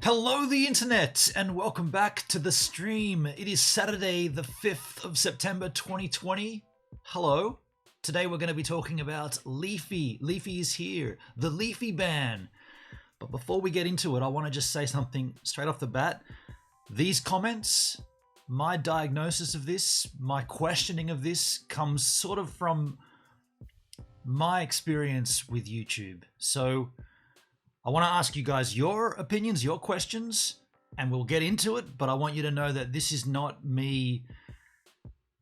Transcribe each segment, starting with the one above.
Hello, the internet, and welcome back to the stream. It is Saturday, the 5th of September 2020. Hello. Today we're going to be talking about Leafy. Leafy is here, the Leafy ban. But before we get into it, I want to just say something straight off the bat. These comments, my diagnosis of this, my questioning of this comes sort of from my experience with YouTube. So I want to ask you guys your opinions, your questions, and we'll get into it. But I want you to know that this is not me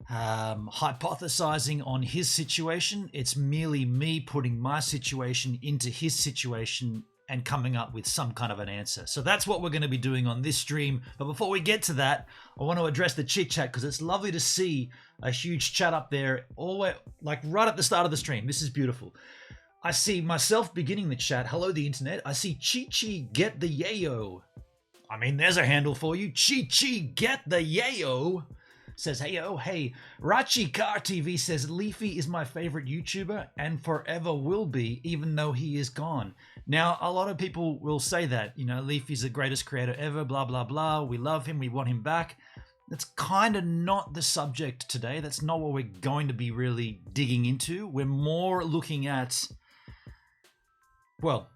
hypothesizing on his situation. It's merely me putting my situation into his situation and coming up with some kind of an answer. So that's what we're going to be doing on this stream. But before we get to that, I want to address the chit chat because it's lovely to see a huge chat up there, all like right at the start of the stream. This is beautiful. I see myself beginning the chat. Hello, the internet. I see Chi Chi get the yayo. I mean, there's a handle for you. Chi Chi get the yayo. Says, hey, oh, hey. Rachi Car TV says, Leafy is my favorite YouTuber and forever will be, even though he is gone. Now, a lot of people will say that, you know, Leafy's the greatest creator ever, blah, blah, blah. We love him. We want him back. That's kind of not the subject today. That's not what we're going to be really digging into. We're more looking at, well,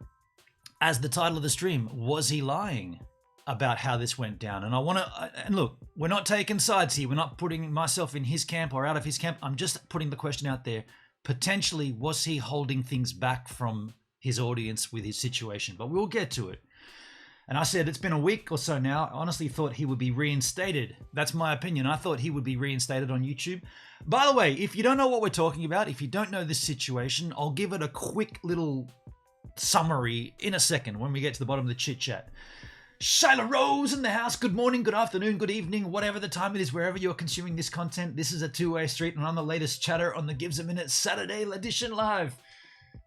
as the title of the stream, was he lying about how this went down? And I want to, and look, we're not taking sides here. We're not putting myself in his camp or out of his camp. I'm just putting the question out there. Potentially, was he holding things back from his audience with his situation? But we'll get to it. And I said, it's been a week or so now. I honestly thought he would be reinstated. That's my opinion. I thought he would be reinstated on YouTube. By the way, if you don't know what we're talking about, if you don't know this situation, I'll give it a quick little summary in a second when we get to the bottom of the chit chat. Shyla Rose in the house. Good morning, good afternoon, good evening, whatever the time it is, wherever you're consuming this content. This is a two-way street, and I'm the latest chatter on the Gives a Minute Saturday edition live.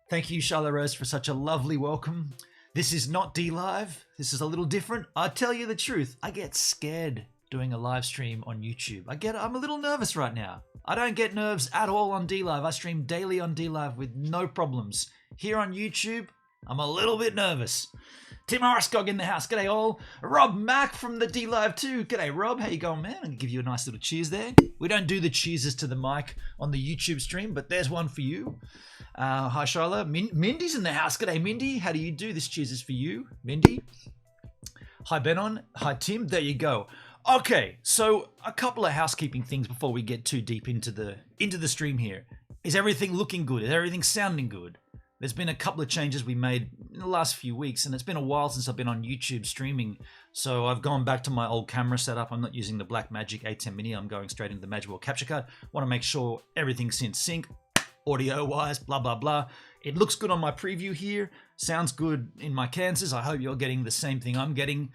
Thank you, Shyla Rose, for such a lovely welcome. This is not D Live. This is a little different. I'll tell you the truth. I get scared doing a live stream on YouTube. I'm a little nervous right now. I don't get nerves at all on D Live. I stream daily on D Live with no problems. Here on YouTube, I'm a little bit nervous. Tim Arskog in the house. G'day all. Rob Mack from the D Live too. G'day Rob. How you going, man? I'm going to give you a nice little cheers there. We don't do the cheeses to the mic on the YouTube stream, but there's one for you. Hi, Shyla. Mindy's in the house. G'day, Mindy. How do you do? This cheers is for you, Mindy. Hi, Benon. Hi, Tim. There you go. Okay, so a couple of housekeeping things before we get too deep into the stream here. Is everything looking good? Is everything sounding good? There's been a couple of changes we made in the last few weeks, and it's been a while since I've been on YouTube streaming, so I've gone back to my old camera setup. I'm not using the Blackmagic A10 Mini. I'm going straight into the Magic Capture Card. Want to make sure everything's in sync, audio-wise, blah, blah, blah. It looks good on my preview here. Sounds good in my Kansas. I hope you're getting the same thing I'm getting.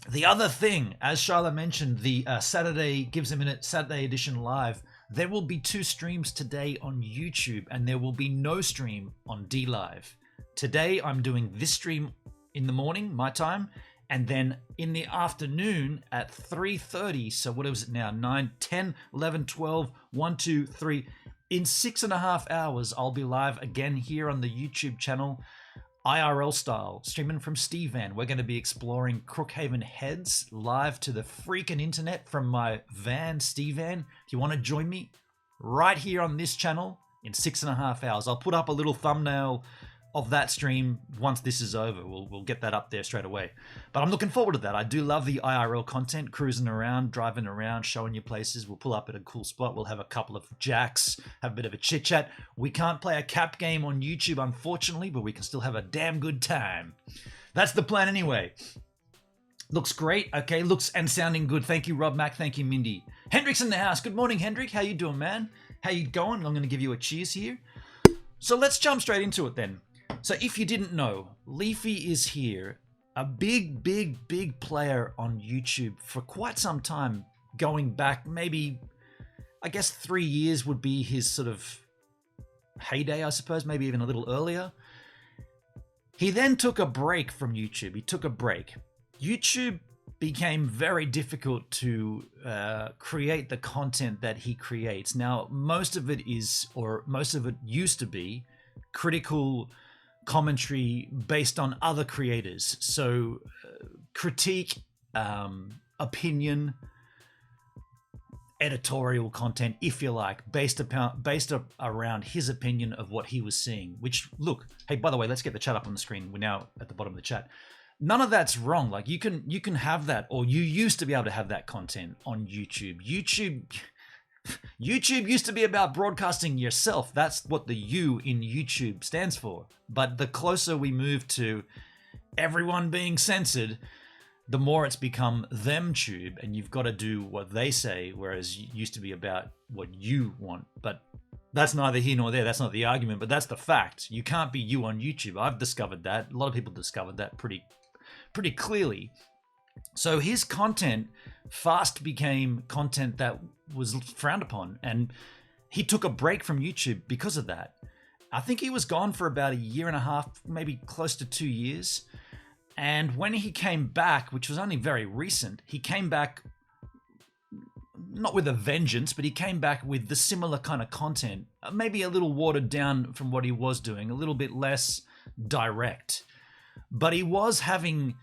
The other thing, as Shyla mentioned, the Saturday Gives a Minute Saturday edition live, there will be 2 streams today on YouTube, and there will be no stream on D Live. Today, I'm doing this stream in the morning, my time, and then in the afternoon at 3:30. So what is it now? 9, 10, 11, 12, 1, 2, 3. In 6.5 hours, I'll be live again here on the YouTube channel, IRL style, streaming from Steve Van. We're going to be exploring Crookhaven Heads live to the freaking internet from my van, Steve Van. If you want to join me right here on this channel in 6.5 hours, I'll put up a little thumbnail of that stream once this is over. We'll get that up there straight away. But I'm looking forward to that. I do love the IRL content, cruising around, driving around, showing you places. We'll pull up at a cool spot. We'll have a couple of jacks, have a bit of a chit chat. We can't play a cap game on YouTube, unfortunately, but we can still have a damn good time. That's the plan anyway. Looks great. Okay, looks and sounding good. Thank you, Rob Mack. Thank you, Mindy. Hendrick's in the house. Good morning, Hendrick. How you doing, man? How you going? I'm going to give you a cheers here. So let's jump straight into it then. So if you didn't know, Leafy is here, a big, big, big player on YouTube for quite some time, going back maybe, I guess 3 years would be his sort of heyday, I suppose, maybe even a little earlier. He then took a break from YouTube. He took a break. YouTube became very difficult to create the content that he creates. Now, most of it is, or most of it used to be, critical commentary based on other creators. So critique, opinion, editorial content, if you like, based around his opinion of what he was seeing. Which, look, hey, by the way, let's get the chat up on the screen. We're now at the bottom of the chat. None of that's wrong. Like, you can have that, or you used to be able to have that content on YouTube. YouTube used to be about broadcasting yourself. That's what the U in YouTube stands for. But the closer we move to everyone being censored, the more it's become them-tube, and you've got to do what they say, whereas it used to be about what you want. But that's neither here nor there. That's not the argument, but that's the fact. You can't be you on YouTube. I've discovered that. A lot of people discovered that pretty clearly. So his content fast became content that was frowned upon, and he took a break from YouTube because of that. I think he was gone for about 1.5 years, maybe close to 2 years. And when he came back, which was only very recent, he came back not with a vengeance, but he came back with the similar kind of content, maybe a little watered down from what he was doing, a little bit less direct. But he was having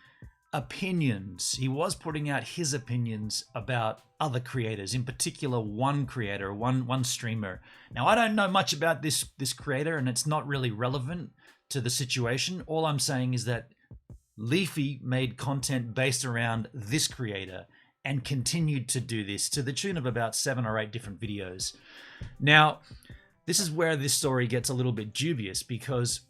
opinions. He was putting out his opinions about other creators, in particular one creator, one streamer. Now, I don't know much about this creator, and it's not really relevant to the situation. All I'm saying is that Leafy made content based around this creator and continued to do this to the tune of about 7 or 8 different videos. Now, this is where this story gets a little bit dubious, because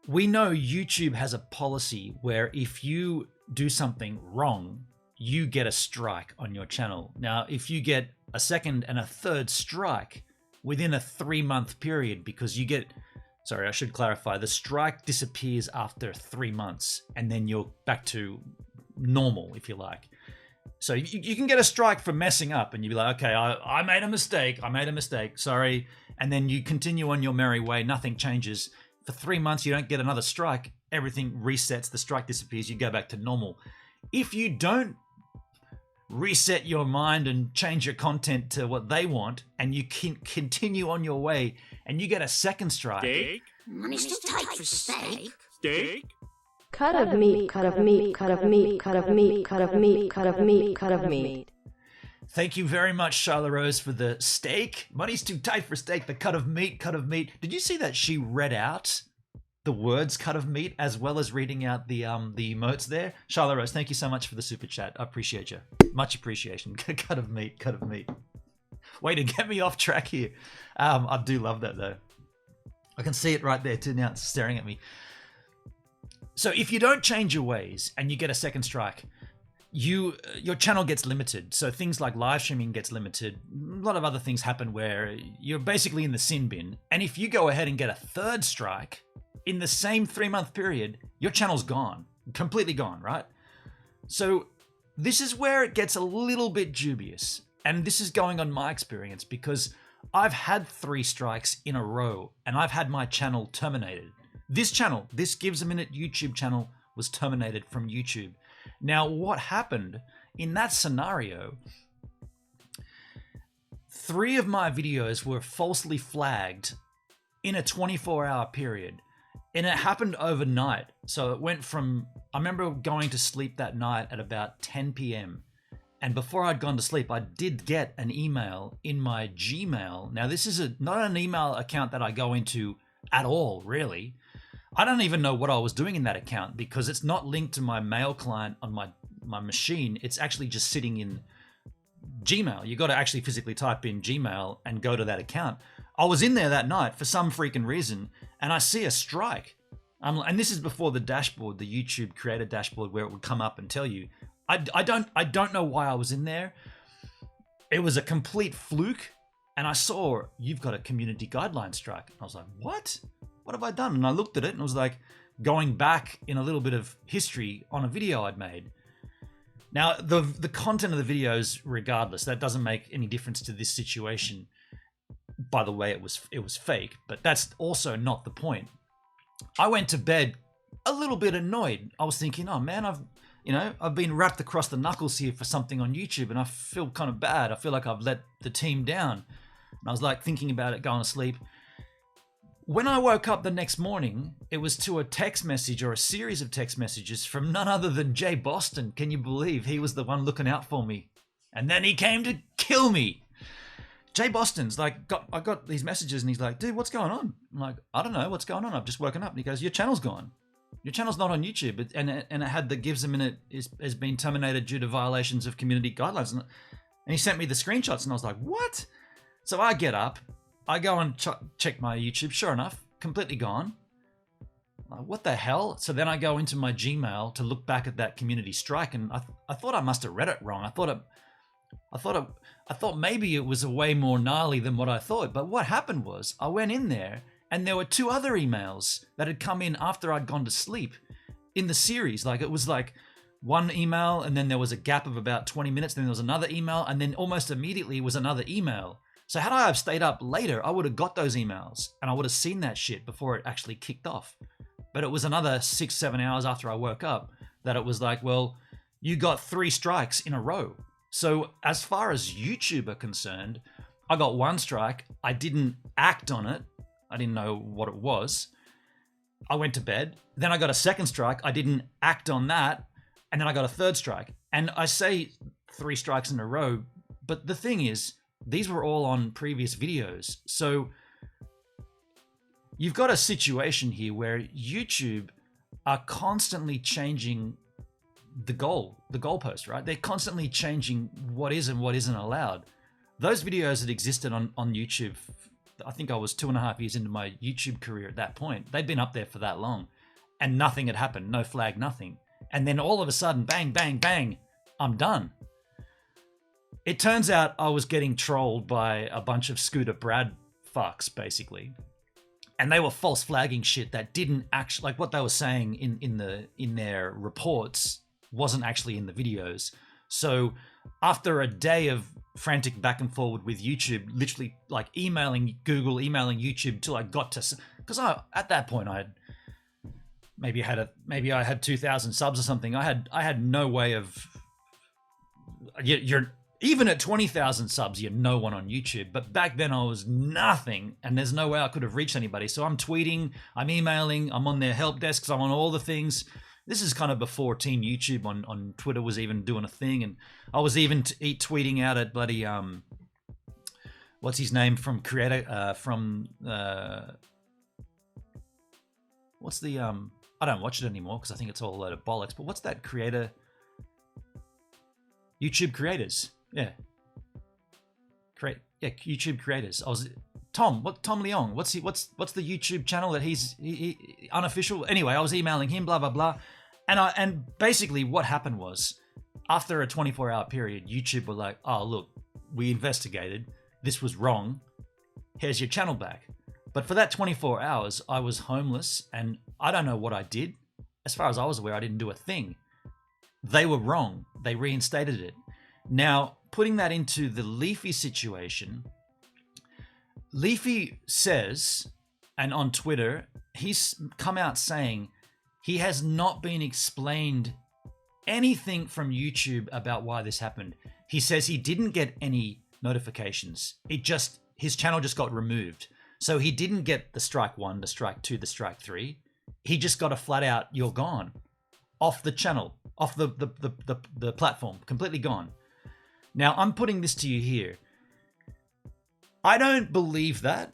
we know YouTube has a policy where if you do something wrong, you get a strike on your channel. Now, if you get a second and a third strike within a 3-month period, because you get... Sorry, I should clarify. The strike disappears after 3 months, and then you're back to normal, if you like. So you can get a strike for messing up, and you'll be like, okay, I made a mistake, sorry. And then you continue on your merry way, nothing changes. For 3 months, you don't get another strike, everything resets, the strike disappears, you go back to normal. If you don't reset your mind and change your content to what they want, and you can continue on your way, and you get a second strike. Steak? Money's too tight for steak. Steak? Cut of meat, cut of meat, cut of meat, cut of meat, cut of meat, cut of meat, cut of meat. Thank you very much, Charlotte Rose, for the steak. Money's too tight for steak, the cut of meat, cut of meat. Did you see that she read out the words cut of meat as well as reading out the emotes there? Charlotte Rose, thank you so much for the super chat. I appreciate you. Much appreciation. Cut of meat, cut of meat. Way to get me off track here. I do love that, though. I can see it right there too now. It's staring at me. So if you don't change your ways and you get a second strike, your channel gets limited. So things like live streaming gets limited. A lot of other things happen where you're basically in the sin bin. And if you go ahead and get a third strike in the same 3-month period, your channel's gone. Completely gone, right? So this is where it gets a little bit dubious. And this is going on my experience, because I've had 3 strikes in a row and I've had my channel terminated. This channel, this Gives a Minute YouTube channel, was terminated from YouTube. Now, what happened in that scenario, 3 of my videos were falsely flagged in a 24-hour period. And it happened overnight. So it went from, I remember going to sleep that night at about 10 p.m. And before I'd gone to sleep, I did get an email in my Gmail. Now, this is not an email account that I go into at all, really. I don't even know what I was doing in that account, because it's not linked to my mail client on my machine. It's actually just sitting in Gmail. You got to actually physically type in Gmail and go to that account. I was in there that night for some freaking reason, and I see a strike. And this is before the dashboard, the YouTube creator dashboard, where it would come up and tell you. I don't know why I was in there. It was a complete fluke, and I saw, you've got a community guideline strike. I was like, what? What have I done? And I looked at it and it was like going back in a little bit of history on a video I'd made. Now, the content of the videos, regardless, that doesn't make any difference to this situation. By the way, it was fake, but that's also not the point. I went to bed a little bit annoyed. I was thinking, oh man, I've been wrapped across the knuckles here for something on YouTube, and I feel kind of bad. I feel like I've let the team down. And I was like thinking about it, going to sleep. When I woke up the next morning, it was to a text message or a series of text messages from none other than Jay Boston. Can you believe he was the one looking out for me? And then he came to kill me. Jay Boston's like, I got these messages and he's like, dude, what's going on? I'm like, I don't know, what's going on? I've just woken up. And he goes, your channel's gone. Your channel's not on YouTube. And it had the gives a minute has been terminated due to violations of community guidelines. And he sent me the screenshots and I was like, what? So I get up, I go and check my YouTube. Sure enough, completely gone. Like, what the hell? So then I go into my Gmail to look back at that community strike, and I thought I must have read it wrong. I thought maybe it was a way more gnarly than what I thought. But what happened was I went in there and there were 2 other emails that had come in after I'd gone to sleep in the series. Like, it was like one email and then there was a gap of about 20 minutes. Then there was another email and then almost immediately was another email. So had I have stayed up later, I would have got those emails and I would have seen that shit before it actually kicked off. But it was another 6-7 hours after I woke up that it was like, well, you got 3 strikes in a row. So as far as YouTube are concerned, I got 1 strike. I didn't act on it. I didn't know what it was. I went to bed. Then I got a 2nd strike. I didn't act on that. And then I got a 3rd strike. And I say 3 strikes in a row, but the thing is, these were all on previous videos. So you've got a situation here where YouTube are constantly changing the goalpost, right? They're constantly changing what is and what isn't allowed. Those videos that existed on YouTube, I think I was 2.5 years into my YouTube career at that point. They'd been up there for that long and nothing had happened, no flag, nothing. And then all of a sudden, bang, bang, bang, I'm done. It turns out I was getting trolled by a bunch of Scooter Brad fucks, basically. And they were false flagging shit that didn't actually, like what they were saying in their reports wasn't actually in the videos. So after a day of frantic back and forward with YouTube, literally like emailing Google, emailing YouTube till I got to, because at that point I had 2,000 subs or something. I had no way of, you're even at 20,000 subs, you're no one on YouTube. But back then I was nothing and there's no way I could have reached anybody. So I'm tweeting, I'm emailing, I'm on their help desks, I'm on all the things. This is kind of before Team YouTube on Twitter was even doing a thing. And I was even tweeting out at bloody, what's his name from Creator, what's the, I don't watch it anymore because I think it's all a load of bollocks. But what's that creator? YouTube creators. Yeah. YouTube creators. I was Tom Leong. What's the YouTube channel that he's unofficial? Anyway, I was emailing him, blah blah blah. And basically what happened was after a 24-hour period, YouTube were like, "Oh, look, we investigated. This was wrong. Here's your channel back." But for that 24 hours, I was homeless and I don't know what I did. As far as I was aware, I didn't do a thing. They were wrong. They reinstated it. Now, putting that into the Leafy situation, Leafy says, and on Twitter, he's come out saying he has not been explained anything from YouTube about why this happened. He says he didn't get any notifications. His channel just got removed. So he didn't get the strike 1, the strike 2, the strike 3. He just got a flat out, you're gone. Off the channel, off the platform, completely gone. Now, I'm putting this to you here. I don't believe that.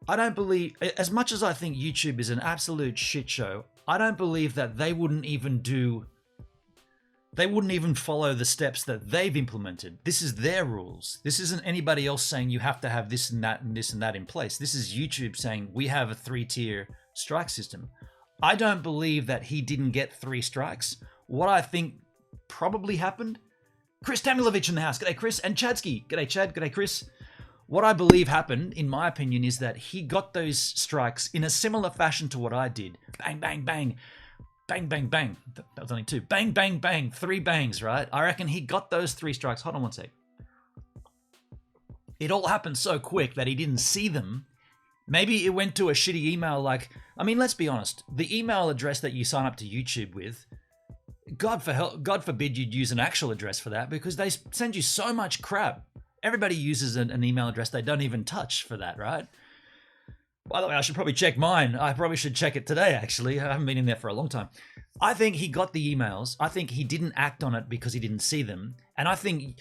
I don't believe, as much as I think YouTube is an absolute shit show, I don't believe that they wouldn't even follow the steps that they've implemented. This is their rules. This isn't anybody else saying you have to have this and that and this and that in place. This is YouTube saying we have a 3-tier strike system. I don't believe that he didn't get 3 strikes. What I think probably happened, Chris Tamilovich in the house. G'day, Chris. And Chadsky. G'day, Chad. G'day, Chris. What I believe happened, in my opinion, is that he got those strikes in a similar fashion to what I did. Bang, bang, bang. Bang, bang, bang. That was only 2. Bang, bang, bang. 3 bangs, right? I reckon he got those 3 strikes. Hold on one sec. It all happened so quick that he didn't see them. Maybe it went to a shitty email like, I mean, let's be honest. The email address that you sign up to YouTube with, God forbid you'd use an actual address for that because they send you so much crap. Everybody uses an email address they don't even touch for that, right? By the way, I should probably check mine. I probably should check it today, actually. I haven't been in there for a long time. I think he got the emails. I think he didn't act on it because he didn't see them. And I think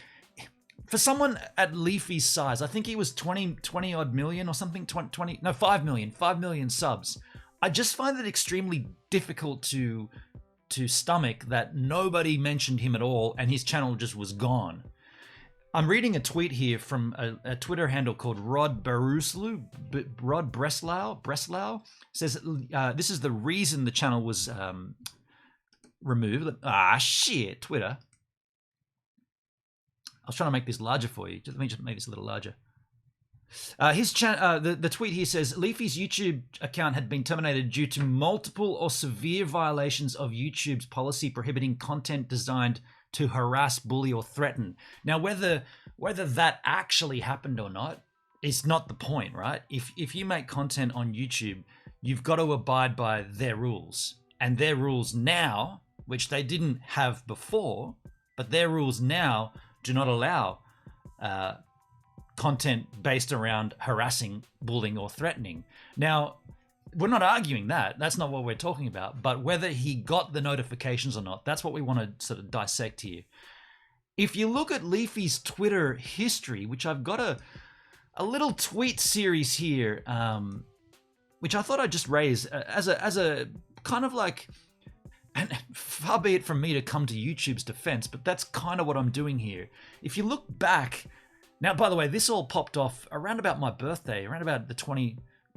for someone at Leafy's size, I think he was 20 odd million or something, 5 million, 5 million subs. I just find it extremely difficult to stomach that nobody mentioned him at all and his channel just was gone. I'm reading a tweet here from a Twitter handle called Rod Breslau says this is the reason the channel was removed. Shit, Twitter. I was trying to make this larger for you. Let me just make this a little larger. The tweet here says Leafy's YouTube account had been terminated due to multiple or severe violations of YouTube's policy prohibiting content designed to harass, bully, or threaten. Now, whether that actually happened or not is not the point, right? If you make content on YouTube, you've got to abide by their rules. And their rules now, which they didn't have before, but their rules now do not allow content based around harassing, bullying, or threatening. Now, we're not arguing that. That's not what we're talking about. But whether he got the notifications or not, that's what we want to sort of dissect here. If you look at Leafy's Twitter history, which I've got a little tweet series here, which I thought I'd just raise as a kind of like, and far be it from me to come to YouTube's defense, but that's kind of what I'm doing here. If you look back, now, by the way, this all popped off around about my birthday, around about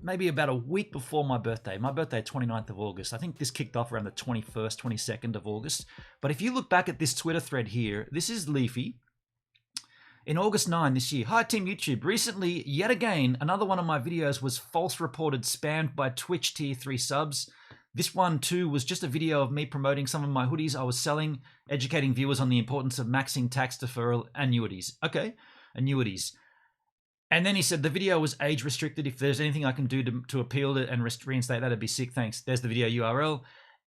maybe about a week before my birthday. My birthday, 29th of August. I think this kicked off around the 21st, 22nd of August. But if you look back at this Twitter thread here, this is Leafy. In August 9 this year, hi Team YouTube. Recently, yet again, another one of my videos was false reported spammed by Twitch tier 3 subs. This one too was just a video of me promoting some of my hoodies I was selling, educating viewers on the importance of maxing tax deferral annuities. Okay, annuities. And then he said the video was age restricted. If there's anything I can do to appeal it and reinstate that, it'd be sick. Thanks. There's the video URL.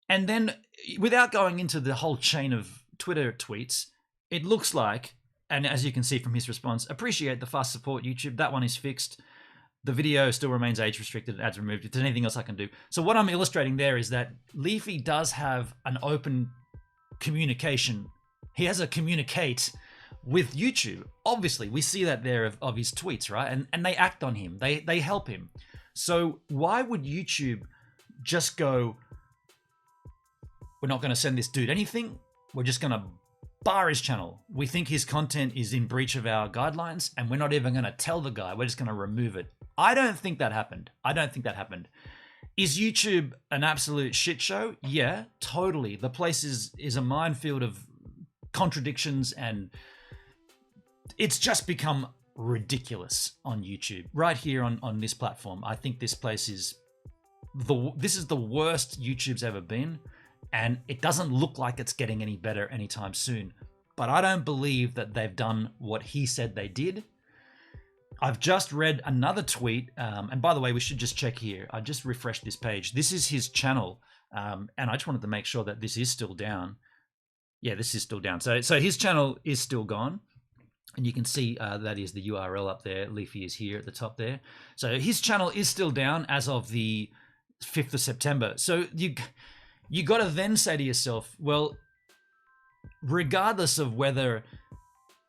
And then without going into the whole chain of Twitter tweets, it looks like, and as you can see from his response, appreciate the fast support, YouTube. That one is fixed. The video still remains age restricted. Ads removed. If there's anything else I can do. So what I'm illustrating there is that Leafy does have an open communication. He has a communicate with YouTube. Obviously, we see that there of his tweets, right? And they act on him. They help him. So why would YouTube just go, we're not going to send this dude anything. We're just going to bar his channel. We think his content is in breach of our guidelines and we're not even going to tell the guy. We're just going to remove it. I don't think that happened. Is YouTube an absolute shit show? Yeah, totally. The place is a minefield of contradictions and it's just become ridiculous on YouTube. Right here on this platform. I think this place is this is the worst YouTube's ever been, and it doesn't look like it's getting any better anytime soon. But I don't believe that they've done what he said they did. I've just read another tweet, and by the way, we should just check here. I just refreshed this page. This is his channel, and I just wanted to make sure that this is still down. Yeah, this is still down. So his channel is still gone. And you can see that is the URL up there. Leafy is here at the top there. So his channel is still down as of the 5th of September. So you got to then say to yourself, well, regardless of whether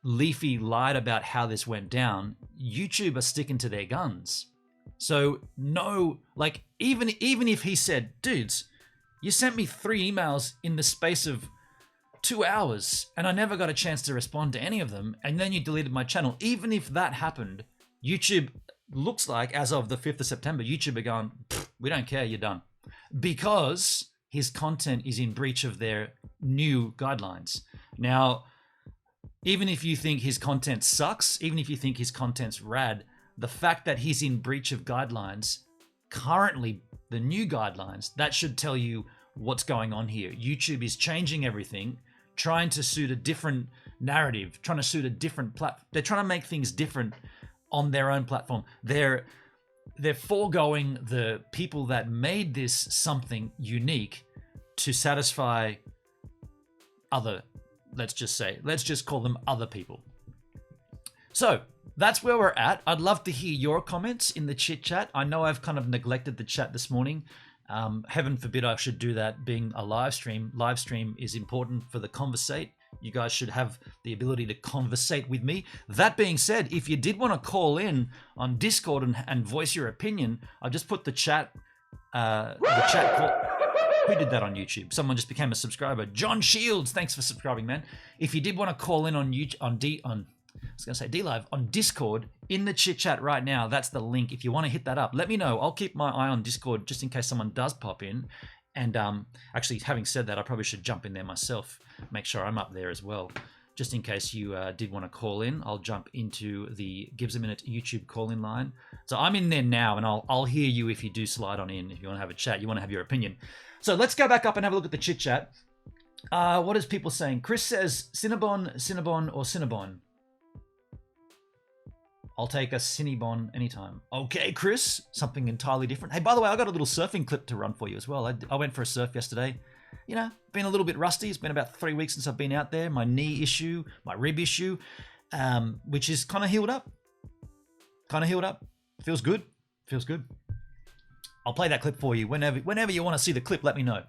Leafy lied about how this went down, YouTube are sticking to their guns. So no, like even if he said, dudes, you sent me 3 emails in the space of 2 hours and I never got a chance to respond to any of them, and then you deleted my channel. Even if that happened, YouTube looks like, as of the 5th of September, YouTube are going, we don't care, you're done. Because his content is in breach of their new guidelines. Now, even if you think his content sucks, even if you think his content's rad, the fact that he's in breach of guidelines, currently the new guidelines, that should tell you what's going on here. YouTube is changing everything, trying to suit a different narrative, trying to suit a different platform. They're trying to make things different on their own platform. They're foregoing the people that made this something unique to satisfy other, let's just call them other people. So that's where we're at. I'd love to hear your comments in the chit chat. I know I've kind of neglected the chat this morning. Heaven forbid I should do that being a live stream. Live stream is important for the conversate. You guys should have the ability to conversate with me. That being said, if you did want to call in on Discord and voice your opinion, I'll just put the chat call. Who did that on YouTube? Someone just became a subscriber. John Shields, thanks for subscribing, man. If you did want to call in on YouTube, on D-Live, on Discord, in the chit chat right now, that's the link. If you want to hit that up, let me know. I'll keep my eye on Discord just in case someone does pop in. And actually, having said that, I probably should jump in there myself, make sure I'm up there as well. Just in case you did want to call in, I'll jump into the Gives a Minute YouTube call-in line. So I'm in there now, and I'll hear you if you do slide on in, if you want to have a chat, you want to have your opinion. So let's go back up and have a look at the chit-chat. What is people saying? Chris says, Cinnabon, Cinnabon, or Cinnabon? I'll take a Cinnabon anytime. Okay, Chris, something entirely different. Hey, by the way, I got a little surfing clip to run for you as well. I went for a surf yesterday. You know, been a little bit rusty. It's been about 3 weeks since I've been out there. My knee issue, my rib issue, which is kind of healed up. Feels good. I'll play that clip for you whenever you want to see the clip. Let me know.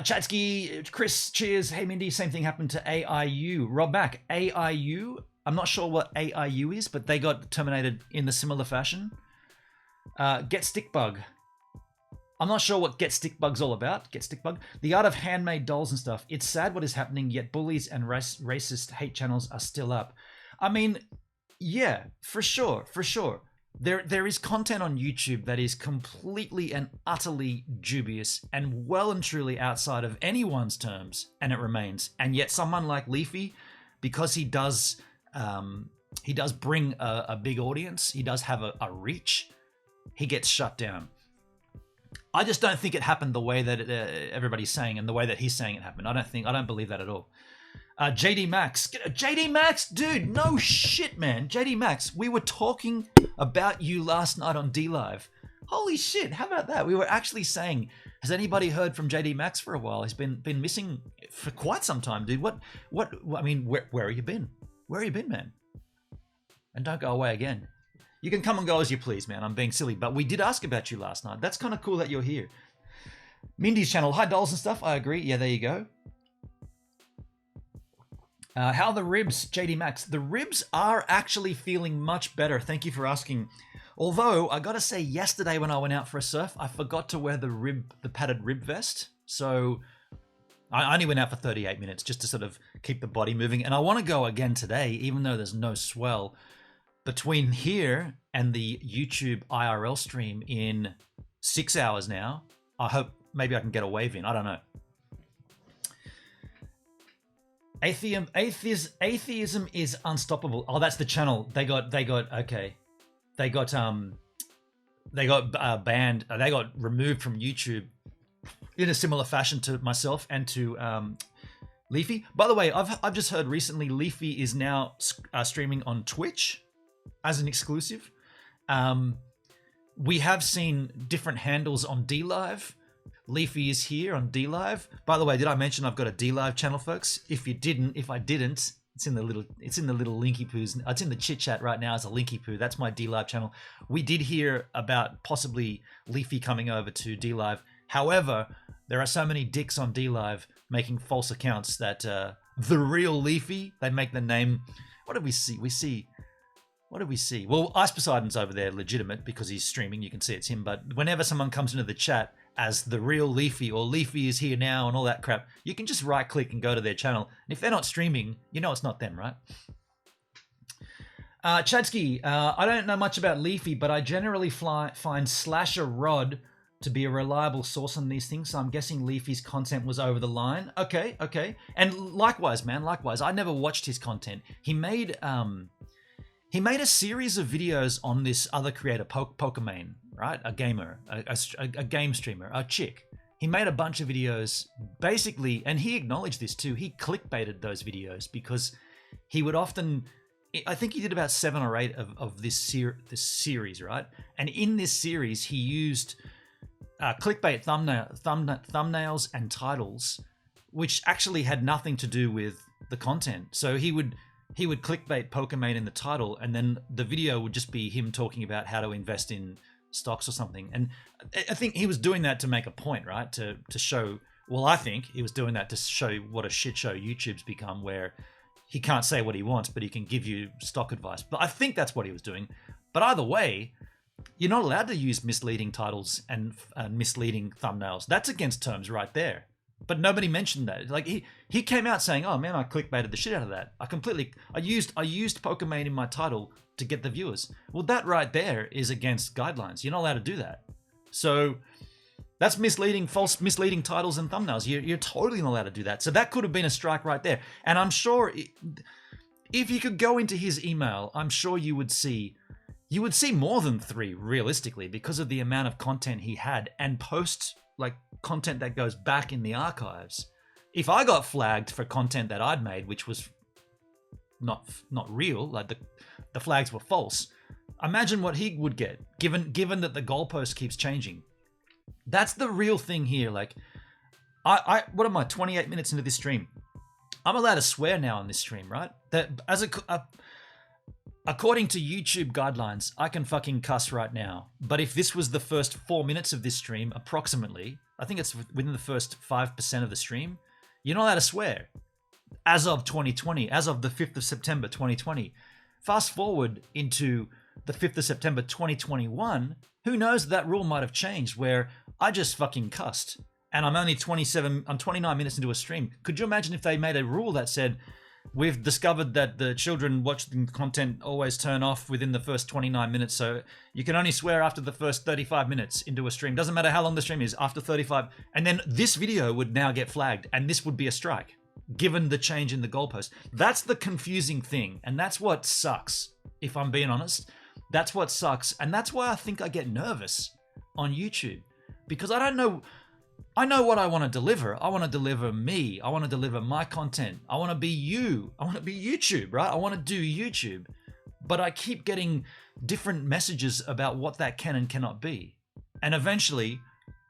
Chatsky, Chris, cheers. Hey Mindy, same thing happened to AIU. Rob Mack, AIU. I'm not sure what AIU is, but they got terminated in the similar fashion. Get Stick Bug. I'm not sure what Get Stick Bug's all about. Get Stick Bug. The art of handmade dolls and stuff. It's sad what is happening, yet bullies and racist hate channels are still up. I mean, yeah, for sure. There is content on YouTube that is completely and utterly dubious and well and truly outside of anyone's terms, and it remains. And yet someone like Leafy, because he does bring a big audience, he does have a reach, he gets shut down. I just don't think it happened the way that everybody's saying and the way that he's saying it happened. I don't believe that at all. JD Max, dude, no shit, man. JD Max, we were talking about you last night on D-Live. Holy shit, how about that? We were actually saying, has anybody heard from JD Max for a while? He's been missing for quite some time, dude. I mean, where have you been? Where have you been, man? And don't go away again. You can come and go as you please, man. I'm being silly, but we did ask about you last night. That's kind of cool that you're here. Mindy's channel, hi dolls and stuff. I agree. Yeah, there you go. How are the ribs, JD Max? The ribs are actually feeling much better. Thank you for asking. Although, I gotta say, yesterday when I went out for a surf, I forgot to wear the padded rib vest. So I only went out for 38 minutes just to sort of keep the body moving. And I want to go again today, even though there's no swell. Between here and the YouTube IRL stream in 6 hours now, I hope maybe I can get a wave in. I don't know. Atheism is unstoppable. Oh, that's the channel. They got banned. They got removed from YouTube in a similar fashion to myself and to Leafy. By the way, I've just heard recently Leafy is now streaming on Twitch as an exclusive. We have seen different handles on D-Live. Leafy is here on D-Live. By the way, did I mention I've got a D-Live channel, folks? If I didn't, it's in the little linky poos. It's in the chit chat right now as a linky poo. That's my D-Live channel. We did hear about possibly Leafy coming over to D-Live. However, there are so many dicks on D-Live making false accounts that the real Leafy, they make the name. What did we see? What did we see? Well, Ice Poseidon's over there, legitimate, because he's streaming. You can see it's him. But whenever someone comes into the chat as the real Leafy or Leafy is here now and all that crap, you can just right click and go to their channel. And if they're not streaming, you know it's not them, right? Chadsky, I don't know much about Leafy, but I generally find Slasher Rod to be a reliable source on these things, so I'm guessing Leafy's content was over the line. Okay. And likewise, man, I never watched his content. He made a series of videos on this other creator, Pokemon, right? A gamer, a game streamer, a chick. He made a bunch of videos, basically, and he acknowledged this too. He clickbaited those videos because he would often, I think he did about 7 or 8 of this series, right? And in this series, he used clickbait thumbnails and titles, which actually had nothing to do with the content. So he would he would clickbait Pokemon in the title, and then the video would just be him talking about how to invest in stocks or something. And I think he was doing that to make a point, right? To show, well, I think he was doing that to show what a shit show YouTube's become, where he can't say what he wants, but he can give you stock advice. But I think that's what he was doing. But either way, you're not allowed to use misleading titles and misleading thumbnails. That's against terms right there. But nobody mentioned that. Like he came out saying, "Oh man, I clickbaited the shit out of that. I used Pokemon in my title to get the viewers." Well, that right there is against guidelines. You're not allowed to do that. So that's misleading, false, misleading titles and thumbnails. You're totally not allowed to do that. So that could have been a strike right there. And I'm sure if you could go into his email, I'm sure you would see more than 3 realistically, because of the amount of content he had and posts, like content that goes back in the archives. If I got flagged for content that I'd made, which was not real, like the flags were false, imagine what he would get, given that the goalpost keeps changing. That's the real thing here. Like, I what am I, 28 minutes into this stream? I'm allowed to swear now on this stream, right? That according to YouTube guidelines, I can fucking cuss right now. But if this was the first 4 minutes of this stream, approximately, I think it's within the first 5% of the stream, you're not allowed to swear. As of 2020, as of the 5th of September 2020. Fast forward into the 5th of September 2021, who knows, that rule might have changed where I just fucking cussed. And I'm only 29 minutes into a stream. Could you imagine if they made a rule that said, we've discovered that the children watching content always turn off within the first 29 minutes, so you can only swear after the first 35 minutes into a stream. Doesn't matter how long the stream is, after 35. And then this video would now get flagged, and this would be a strike, given the change in the goalpost. That's the confusing thing, and that's what sucks, if I'm being honest. That's what sucks, and that's why I think I get nervous on YouTube, because I don't know. I know what I want to deliver. I want to deliver me. I want to deliver my content. I want to be you. I want to be YouTube, right? I want to do YouTube. But I keep getting different messages about what that can and cannot be. And eventually,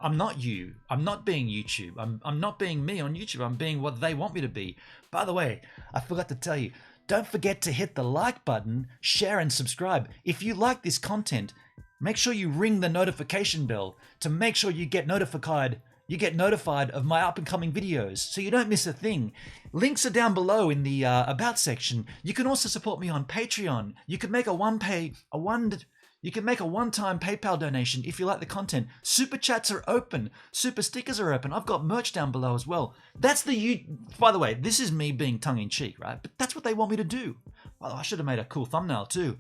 I'm not you. I'm not being YouTube. I'm not being me on YouTube. I'm being what they want me to be. By the way, I forgot to tell you, don't forget to hit the like button, share and subscribe. If you like this content, make sure you ring the notification bell to make sure you get notified. You get notified of my up and coming videos, so you don't miss a thing. Links are down below in the about section. You can also support me on Patreon. You can make a one-time PayPal donation if you like the content. Super chats are open. Super stickers are open. I've got merch down below as well. By the way, this is me being tongue in cheek, right? But that's what they want me to do. Well, I should have made a cool thumbnail too.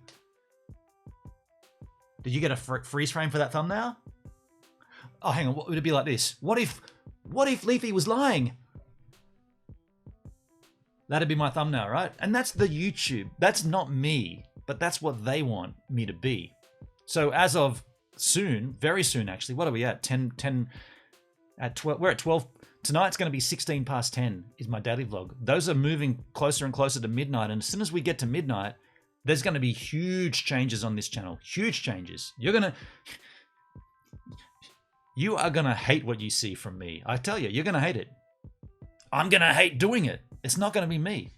Did you get a freeze frame for that thumbnail? Oh, hang on. What would it be like this? What if Leafy was lying? That'd be my thumbnail, right? And that's the YouTube. That's not me, but that's what they want me to be. So as of soon, very soon actually, what are we at? 10 at 12. We're at 12. Tonight's going to be 16 past 10 is my daily vlog. Those are moving closer and closer to midnight. And as soon as we get to midnight, there's going to be huge changes on this channel. Huge changes. You are going to hate what you see from me. I tell you, you're going to hate it. I'm going to hate doing it. It's not going to be me.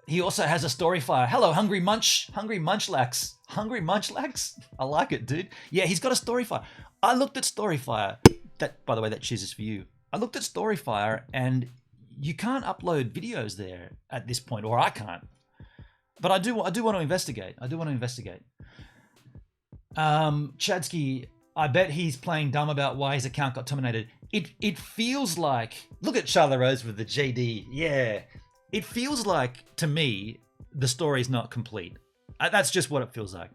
He also has a story fire. Hello, Hungry Munchlax. Hungry Munchlax? I like it, dude. Yeah, he's got a story fire. I looked at Storyfire. That, by the way, that cheese is for you. I looked at Storyfire and you can't upload videos there at this point, or I can't. But I do want to investigate. Chadsky, I bet he's playing dumb about why his account got terminated. It feels like, look at Charlotte Rose with the JD. Yeah. It feels like, to me, the story's not complete. That's just what it feels like.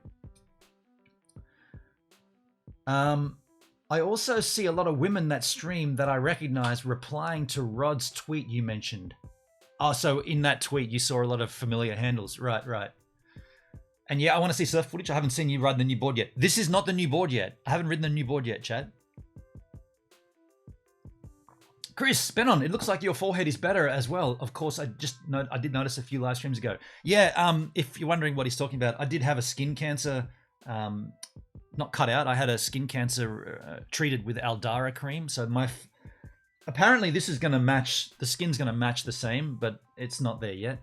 I also see a lot of women that stream that I recognize replying to Rod's tweet you mentioned. Oh, so in that tweet, you saw a lot of familiar handles. Right. And yeah, I want to see surf footage. I haven't seen you ride the new board yet. This is not the new board yet. I haven't ridden the new board yet, Chad. Chris, Benon, it looks like your forehead is better as well. Of course, I did notice a few live streams ago. Yeah, if you're wondering what he's talking about, I did have a skin cancer, not cut out. I had a skin cancer treated with Aldara cream. So apparently this is going to match, the skin's going to match the same, but it's not there yet.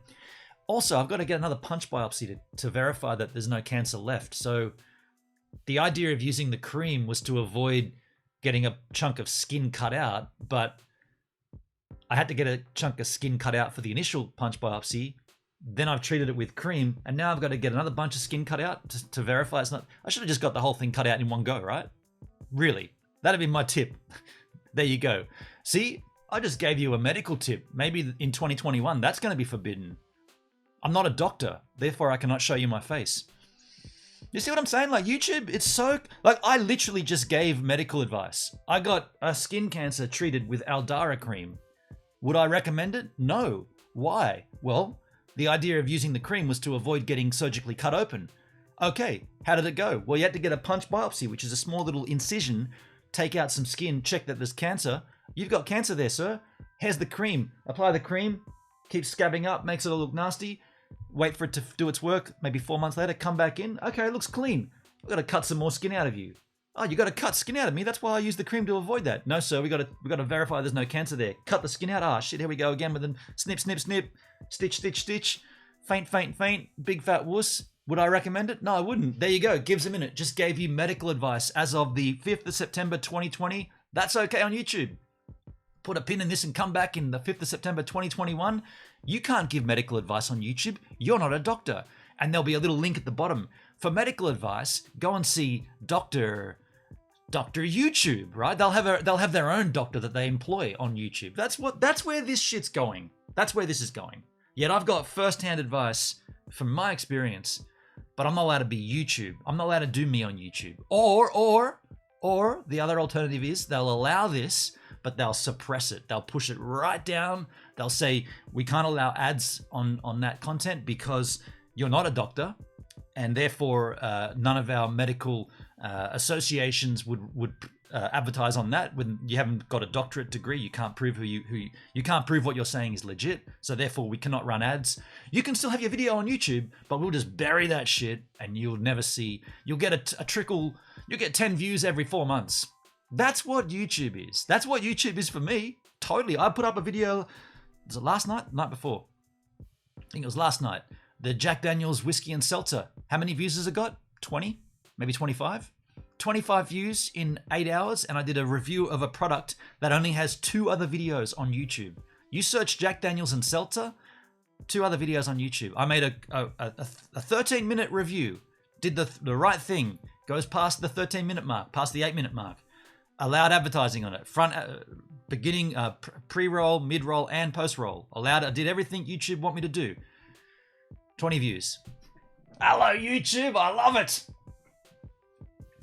Also, I've got to get another punch biopsy to verify that there's no cancer left. So the idea of using the cream was to avoid getting a chunk of skin cut out, but I had to get a chunk of skin cut out for the initial punch biopsy. Then I've treated it with cream, and now I've got to get another bunch of skin cut out to verify it's not. I should have just got the whole thing cut out in one go, right? Really? That'd be my tip. There you go. See, I just gave you a medical tip. Maybe in 2021, that's going to be forbidden. I'm not a doctor, therefore I cannot show you my face. You see what I'm saying? Like YouTube, it's so... Like I literally just gave medical advice. I got a skin cancer treated with Aldara cream. Would I recommend it? No. Why? Well, the idea of using the cream was to avoid getting surgically cut open. Okay, how did it go? Well, you had to get a punch biopsy, which is a small little incision, take out some skin, check that there's cancer. You've got cancer there, sir. Here's the cream. Apply the cream, keep scabbing up, makes it all look nasty. Wait for it to do its work. Maybe 4 months later, come back in. Okay, it looks clean. We've got to cut some more skin out of you. Oh, you got to cut skin out of me? That's why I use the cream to avoid that. No, sir, we got to verify there's no cancer there. Cut the skin out. Ah, shit, here we go again with them. Snip, snip, snip. Stitch, stitch, stitch. Faint, faint, faint. Big fat wuss. Would I recommend it? No, I wouldn't. There you go. Gives a minute. Just gave you medical advice as of the 5th of September 2020. That's okay on YouTube. Put a pin in this and come back in the 5th of September 2021. You can't give medical advice on YouTube. You're not a doctor. And there'll be a little link at the bottom. For medical advice, go and see Dr. YouTube, right? They'll have their own doctor that they employ on YouTube. That's where this shit's going. That's where this is going. Yet I've got first-hand advice from my experience, but I'm not allowed to be YouTube. I'm not allowed to do me on YouTube. Or the other alternative is they'll allow this, but they'll suppress it. They'll push it right down. They'll say, we can't allow ads on that content because you're not a doctor, and therefore none of our medical associations would advertise on that. When you haven't got a doctorate degree, you can't prove you can't prove what you're saying is legit. So therefore, we cannot run ads. You can still have your video on YouTube, but we'll just bury that shit, and you'll never see. You'll get a trickle. You'll get 10 views every 4 months. That's what YouTube is. That's what YouTube is for me. Totally. I put up a video. Was it last night? Night before. I think it was last night. The Jack Daniel's Whiskey and Seltzer. How many views has it got? 20? Maybe 25? 25 views in 8 hours, and I did a review of a product that only has 2 other videos on YouTube. You search Jack Daniel's and Seltzer, 2 other videos on YouTube. I made a 13-minute review. Did the right thing. Goes past the 13-minute mark, past the 8-minute mark. Allowed advertising on it. Front, beginning, pre-roll, mid-roll, and post-roll. I did everything YouTube want me to do. 20 views. Hello, YouTube. I love it.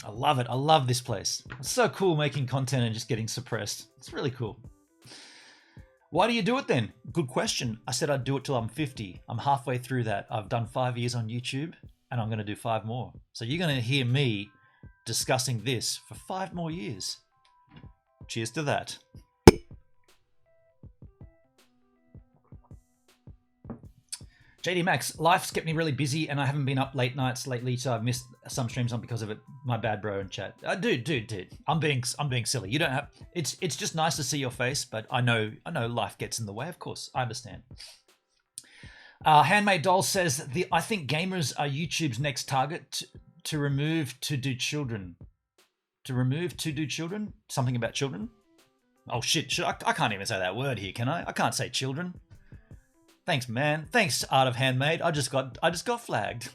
I love it. I love this place. It's so cool making content and just getting suppressed. It's really cool. Why do you do it then? Good question. I said I'd do it till I'm 50. I'm halfway through that. I've done 5 years on YouTube, and I'm going to do 5 more. So you're going to hear me discussing this for 5 more years. Cheers to that. JD Max, life's kept me really busy and I haven't been up late nights lately, so I've missed some streams on because of it. My bad, bro, in chat. Dude. I'm being silly. You don't have. It's just nice to see your face, but I know life gets in the way. Of course, I understand. Handmade Doll says I think gamers are YouTube's next target to remove to do children. To remove to do children? Something about children? Oh shit! I can't even say that word here, can I? I can't say children. Thanks, man. Thanks, Art of Handmade. I just got flagged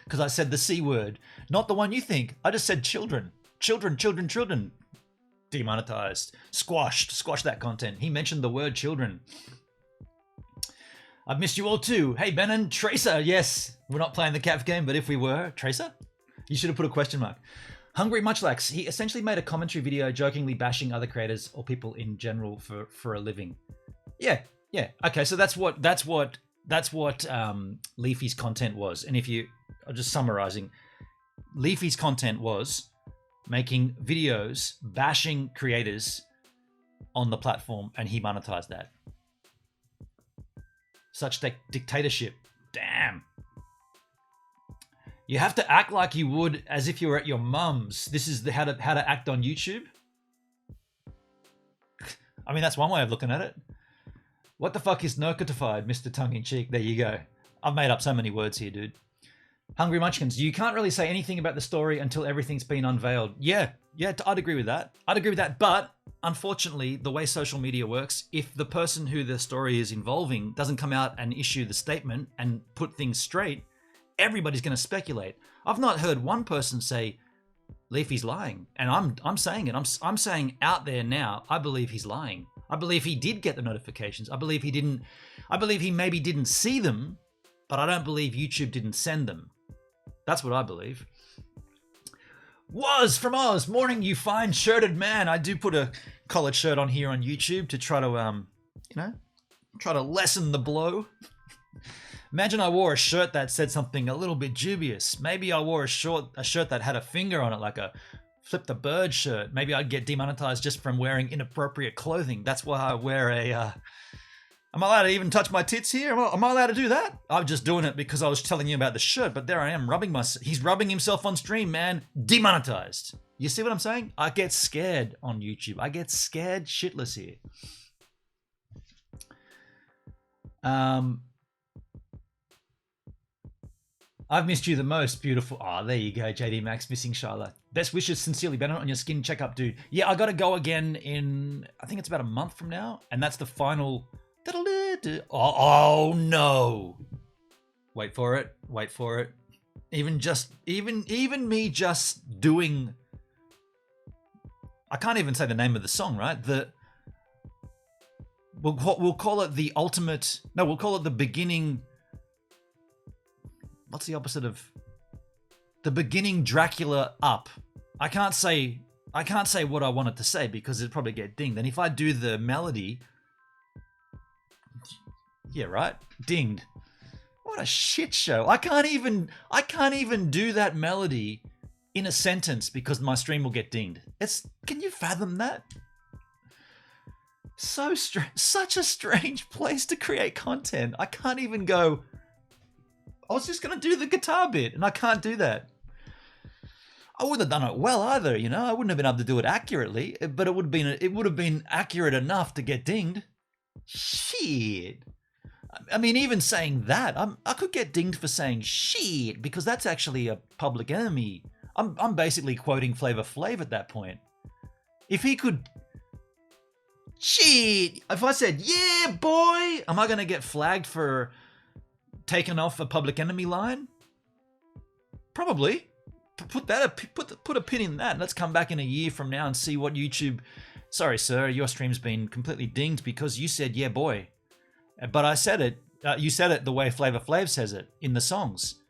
because I said the C word, not the one you think. I just said children. Children. Demonetized. Squashed. Squash that content. He mentioned the word children. I've missed you all too. Hey, Ben and Tracer. Yes, we're not playing the CAF game, but if we were, Tracer? You should have put a question mark. Hungry Muchlax. He essentially made a commentary video jokingly bashing other creators or people in general for a living. Yeah. Okay, so that's what Leafy's content was. And I'm just summarizing, Leafy's content was making videos bashing creators on the platform, and he monetized that. Such dictatorship. Damn. You have to act like you would as if you were at your mum's. This is how to act on YouTube. I mean, that's one way of looking at it. What the fuck is narcotified, Mr. Tongue-in-cheek? There you go. I've made up so many words here, dude. Hungry Munchkins, you can't really say anything about the story until everything's been unveiled. Yeah, I'd agree with that. But unfortunately, the way social media works, if the person who the story is involving doesn't come out and issue the statement and put things straight, everybody's going to speculate. I've not heard one person say, Leafy's lying. And I'm saying it. I'm saying out there now, I believe he's lying. I believe he did get the notifications. I believe he maybe didn't see them, but I don't believe YouTube didn't send them. That's what I believe. Was from Oz, morning, you fine shirted man. I do put a collared shirt on here on YouTube to try to, try to lessen the blow. Imagine I wore a shirt that said something a little bit dubious. Maybe I wore a shirt that had a finger on it, like a Flip the Bird shirt. Maybe I'd get demonetized just from wearing inappropriate clothing. That's why I wear a... Am I allowed to even touch my tits here? Am I allowed to do that? I'm just doing it because I was telling you about the shirt, but there I am rubbing he's rubbing himself on stream, man. Demonetized. You see what I'm saying? I get scared on YouTube. I get scared shitless here. I've missed you the most, beautiful. Oh, there you go, JD Max, missing Charlotte. Best wishes, sincerely, Bennett, on your skin checkup, dude. Yeah, I got to go again in, I think it's about a month from now, and that's the final... Oh no! Wait for it. Even me just doing... I can't even say the name of the song, right? We'll call it the ultimate... No, we'll call it the beginning... What's the opposite of... The beginning Dracula up. I can't say what I wanted to say because it'd probably get dinged. And if I do the melody... Yeah, right? Dinged. What a shit show. I can't even do that melody in a sentence because my stream will get dinged. Can you fathom that? So such a strange place to create content. I can't even go, I was just going to do the guitar bit and I can't do that. I wouldn't have done it well either, you know. I wouldn't have been able to do it accurately, but it would have been accurate enough to get dinged. Shit. I mean, even saying that, I could get dinged for saying shit because that's actually a Public Enemy. I'm basically quoting Flavor Flav at that point. If he could, shit. If I said yeah, boy, am I gonna get flagged for taking off a Public Enemy line? Probably. Put a pin in that. Let's come back in a year from now and see what YouTube. Sorry, sir, your stream's been completely dinged because you said yeah, boy. But I said it, you said it the way Flavor Flav says it in the songs.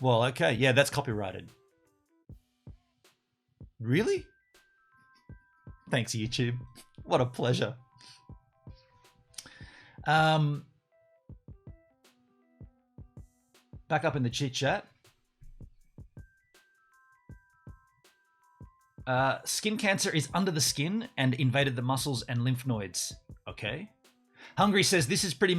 Well, okay, yeah, that's copyrighted. Really? Thanks, YouTube. What a pleasure. Back up in the chit chat. Skin cancer is under the skin and invaded the muscles and lymph nodes. Okay. Hungry says this is pretty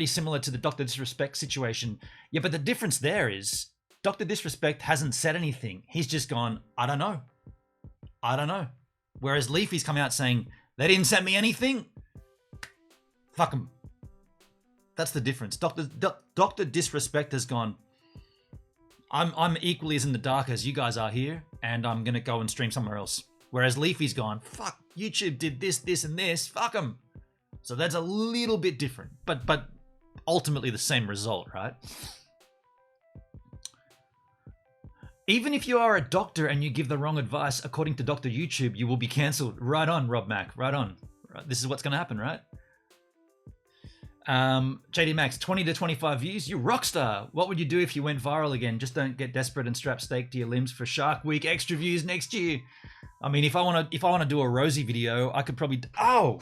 similar to the Dr. Disrespect situation. Yeah, but the difference there is Dr. Disrespect hasn't said anything. He's just gone, I don't know. Whereas Leafy's come out saying, they didn't send me anything. Fuck them. That's the difference. Dr. Disrespect has gone, I'm equally as in the dark as you guys are here, and I'm going to go and stream somewhere else. Whereas Leafy's gone, fuck, YouTube did this, and this, fuck them. So that's a little bit different, but ultimately the same result, right? Even if you are a doctor and you give the wrong advice, according to Dr. YouTube, you will be cancelled. Right on, Rob Mac, right on. This is what's going to happen, right? JD Max, 20 to 25 views. You rockstar. What would you do if you went viral again? Just don't get desperate and strap steak to your limbs for Shark Week extra views next year. I mean, if I want to do a Rosie video, I could probably... Oh!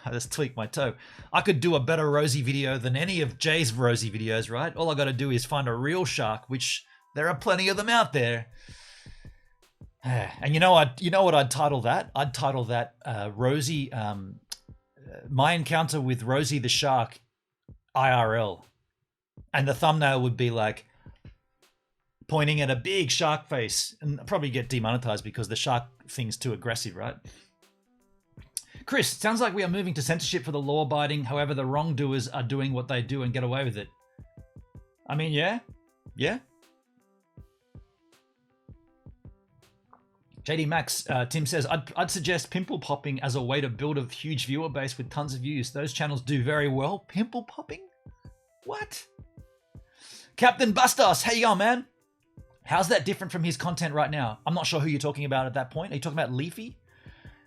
I just tweaked my toe. I could do a better Rosie video than any of Jay's Rosie videos, right? All I got to do is find a real shark, which there are plenty of them out there. And you know what I'd title that? I'd title that Rosie, my encounter with Rosie the Shark IRL. And the thumbnail would be like, pointing at a big shark face, and probably get demonetized because the shark thing's too aggressive, right? Chris, sounds like we are moving to censorship for the law-abiding. However, the wrongdoers are doing what they do and get away with it. I mean, yeah. JD Max, Tim says, I'd suggest pimple popping as a way to build a huge viewer base with tons of views. Those channels do very well. Pimple popping? What? Captain Bustos, how you going, man? How's that different from his content right now? I'm not sure who you're talking about at that point. Are you talking about Leafy?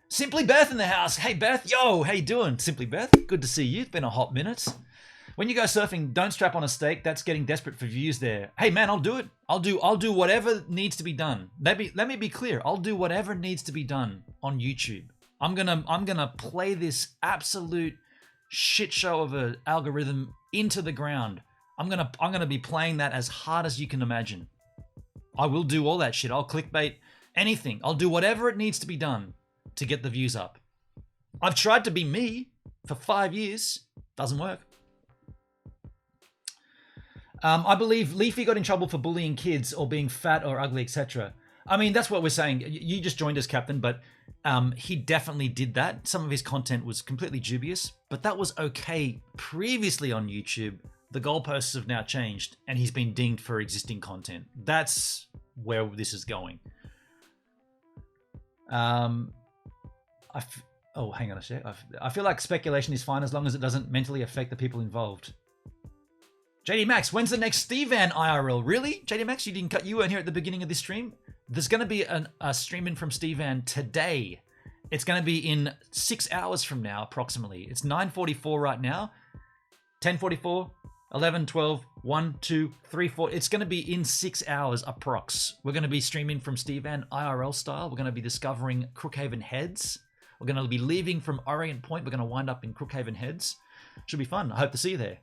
Simply Beth in the house. Hey, Beth. Yo, how you doing? Simply Beth, good to see you. It's been a hot minute. When you go surfing, don't strap on a stake. That's getting desperate for views there. Hey, man, I'll do it. I'll do whatever needs to be done. Let me be clear. I'll do whatever needs to be done on YouTube. I'm gonna play this absolute shit show of an algorithm into the ground. I'm gonna be playing that as hard as you can imagine. I will do all that shit. I'll clickbait anything. I'll do whatever it needs to be done to get the views up. I've tried to be me for 5 years. Doesn't work. I believe Leafy got in trouble for bullying kids or being fat or ugly, etc. I mean, that's what we're saying. You just joined us, Captain, but he definitely did that. Some of his content was completely dubious, but that was okay previously on YouTube. The goalposts have now changed, and he's been dinged for existing content. That's where this is going. Oh, hang on a sec. I feel like speculation is fine as long as it doesn't mentally affect the people involved. JD Max, when's the next Steve Van IRL? Really? JD Max, you weren't here at the beginning of this stream? There's going to be a stream in from Steve Van today. It's going to be in 6 hours from now, approximately. It's 9:44 right now. 10:44, 11, 12, 1, 2, 3, 4. It's going to be in 6 hours, approx. We're going to be streaming from Steve Van IRL style. We're going to be discovering Crookhaven Heads. We're going to be leaving from Orient Point. We're going to wind up in Crookhaven Heads. Should be fun. I hope to see you there.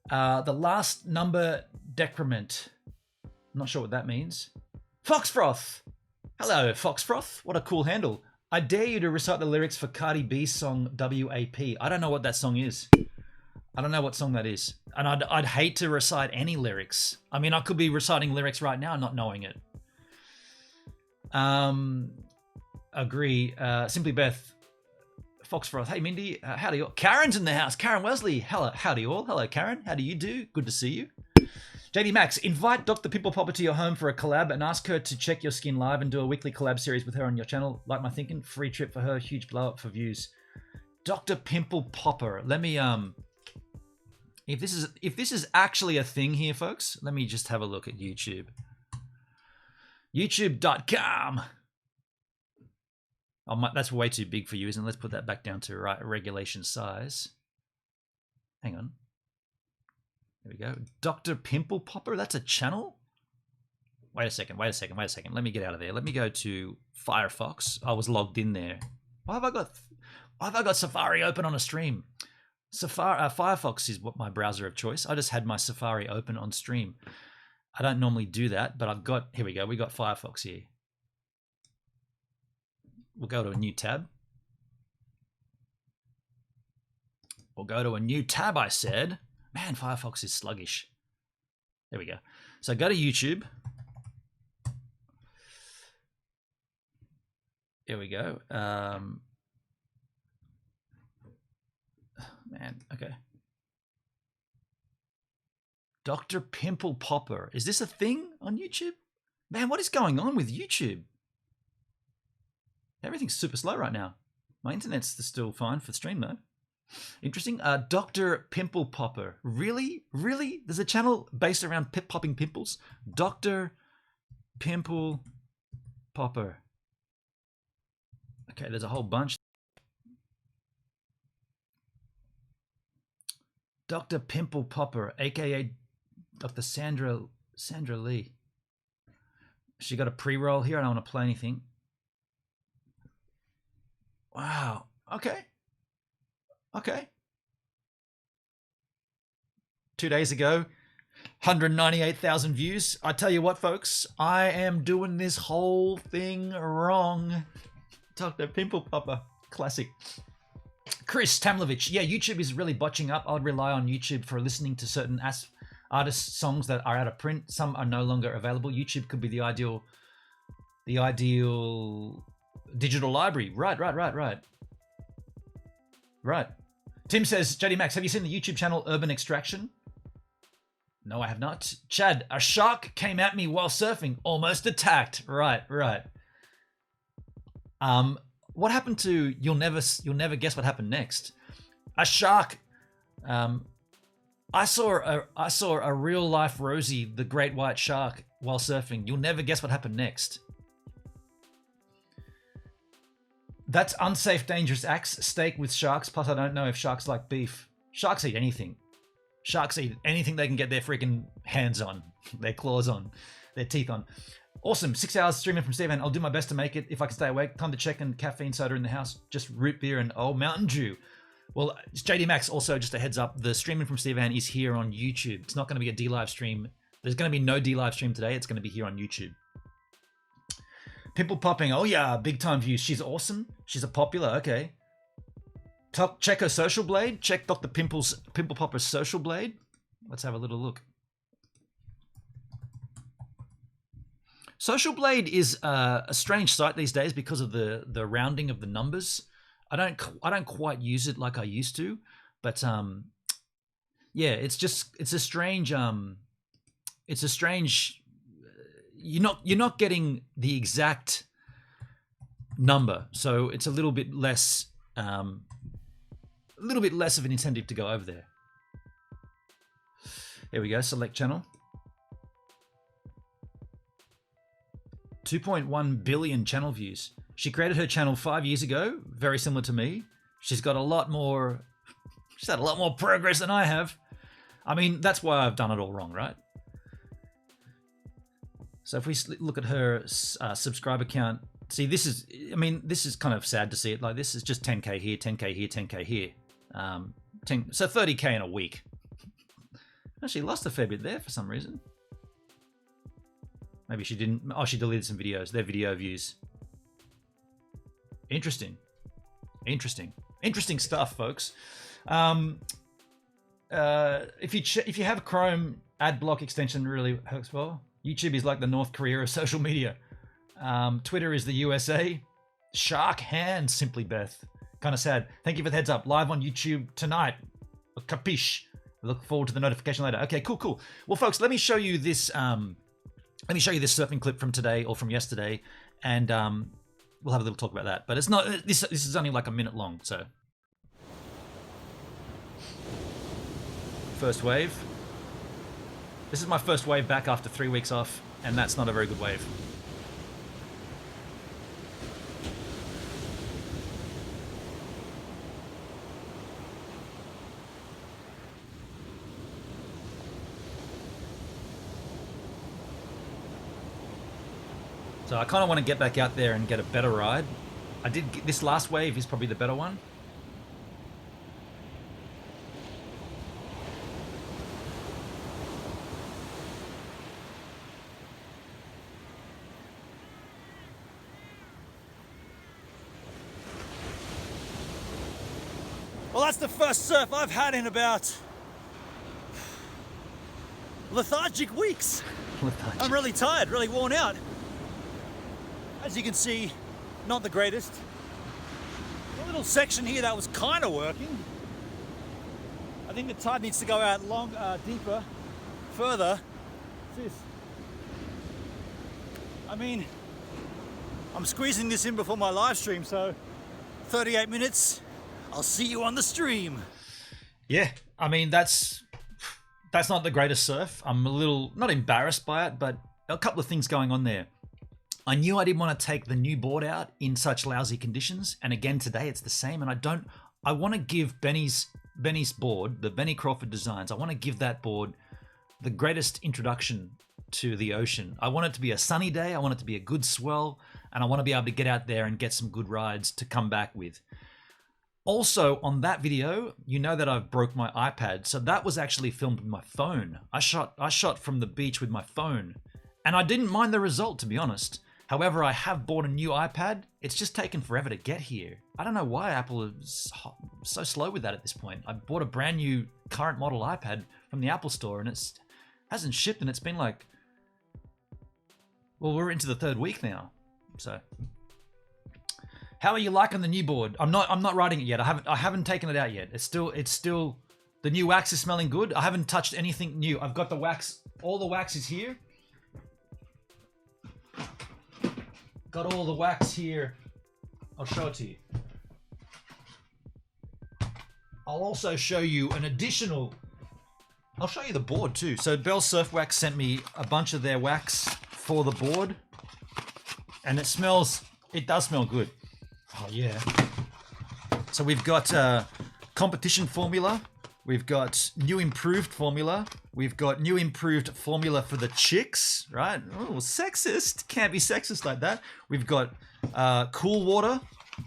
The last number decrement. I'm not sure what that means. Foxfroth! Hello, Foxfroth. What a cool handle. I dare you to recite the lyrics for Cardi B's song WAP. I don't know what that song is. I don't know what song that is. And I'd hate to recite any lyrics. I mean, I could be reciting lyrics right now not knowing it. Agree. Simply Beth. Foxfroth. Hey, Mindy. Howdy all. Karen's in the house. Karen Wesley. Hello. Howdy all. Hello, Karen. How do you do? Good to see you. JD Max. Invite Dr. Pimple Popper to your home for a collab and ask her to check your skin live and do a weekly collab series with her on your channel. Like my thinking. Free trip for her. Huge blow up for views. Dr. Pimple Popper. Let me, if this is actually a thing here, folks, let me just have a look at YouTube. YouTube.com. Oh, that's way too big for you, isn't it? Let's put that back down to regulation size. Hang on. There we go. Dr. Pimple Popper, that's a channel? Wait a second. Let me get out of there. Let me go to Firefox. I was logged in there. Why have I got Safari open on a stream? Firefox is what my browser of choice. I just had my Safari open on stream. I don't normally do that, but here we go. We got Firefox here. We'll go to a new tab. I said. Man, Firefox is sluggish. There we go. So go to YouTube. Here we go. Man, okay. Dr. Pimple Popper. Is this a thing on YouTube? Man, what is going on with YouTube? Everything's super slow right now. My internet's still fine for the stream though. Interesting. Dr. Pimple Popper. Really? Really? There's a channel based around popping pimples? Dr. Pimple Popper. Okay, there's a whole bunch. Dr. Pimple Popper, aka Dr. Sandra Lee. She got a pre-roll here. I don't want to play anything. Wow. Okay. 2 days ago, 198,000 views. I tell you what, folks, I am doing this whole thing wrong. Dr. Pimple Popper. Classic. Chris Tamlovich. Yeah, YouTube is really botching up. I'd rely on YouTube for listening to certain artist songs that are out of print. Some are no longer available. YouTube could be the ideal digital library. Right. Tim says, JD Max, have you seen the YouTube channel Urban Extraction? No, I have not. Chad, a shark came at me while surfing, almost attacked. Right. What happened to you'll never guess what happened next? A shark. I saw a real life Rosie, the great white shark, while surfing. You'll never guess what happened next. That's unsafe, dangerous acts. Steak with sharks. Plus, I don't know if sharks like beef. Sharks eat anything. Sharks eat anything they can get their freaking hands on, their claws on, their teeth on. Awesome. 6 hours streaming from Steve, and I'll do my best to make it if I can stay awake. Time to check and caffeine soda in the house. Just root beer and Mountain Dew. Well, it's JD Max. Also, just a heads up, the streaming from Steve is here on YouTube. It's not going to be a D-Live stream. There's going to be no D-Live stream today. It's going to be here on YouTube. Pimple popping. Oh yeah, big time views. She's awesome. She's a popular. Okay. Check her social blade. Check Dr. Pimple Popper's social blade. Let's have a little look. Social blade is a strange site these days because of the rounding of the numbers. I don't quite use it like I used to, but yeah, it's a strange you're not getting the exact number, so it's a little bit less of an incentive to go over there. Here we go, select channel. 2.1 billion channel views. She created her channel 5 years ago, very similar to me. She's had a lot more progress than I have. I mean, that's why I've done it all wrong, right? So if we look at her subscriber count, see, this is kind of sad to see it like this. It's just 10K here, 10K here, 10K here. So 30K in a week. She lost a fair bit there for some reason. Maybe she didn't. Oh, she deleted some videos. They're video views. Interesting stuff, folks. If you have a Chrome ad block extension, really works well. YouTube is like the North Korea of social media. Twitter is the USA. Shark hands, Simply Beth. Kind of sad. Thank you for the heads up. Live on YouTube tonight. Capiche. Look forward to the notification later. Okay, cool. Well, folks, let me show you this. Let me show you this surfing clip from today or from yesterday, and we'll have a little talk about that. But it's not. This is only like a minute long. So, first wave. This is my first wave back after 3 weeks off, and that's not a very good wave. So I kind of want to get back out there and get a better ride. This last wave is probably the better one. Well, that's the first surf I've had in about lethargic weeks. I'm really tired, really worn out. As you can see, not the greatest. A little section here that was kind of working. I think the tide needs to go out deeper, further. What's this? I mean, I'm squeezing this in before my live stream, so 38 minutes. I'll see you on the stream. Yeah, I mean, that's not the greatest surf. I'm a little, not embarrassed by it, but a couple of things going on there. I knew I didn't want to take the new board out in such lousy conditions. And again, today it's the same. And I want to give Benny's board, the Benny Crawford Designs, I want to give that board the greatest introduction to the ocean. I want it to be a sunny day. I want it to be a good swell. And I want to be able to get out there and get some good rides to come back with. Also, on that video, you know that I've broke my iPad. So that was actually filmed with my phone. I shot from the beach with my phone. And I didn't mind the result, to be honest. However, I have bought a new iPad. It's just taken forever to get here. I don't know why Apple is so slow with that at this point. I bought a brand new current model iPad from the Apple Store, and Hasn't shipped, and it's been like, well, we're into the 3rd week now. So, how are you liking the new board? I'm not writing it yet. I haven't taken it out yet. It's still the new wax is smelling good. I haven't touched anything new. I've got the wax. All the wax is here. Got all the wax here. I'll show it to you. I'll also show you an additional. I'll show you the board too. So Bell Surf Wax sent me a bunch of their wax for the board, and it does smell good. Oh yeah. So we've got competition formula. We've got new improved formula. We've got new improved formula for the chicks, right? Oh, sexist. Can't be sexist like that. We've got cool water.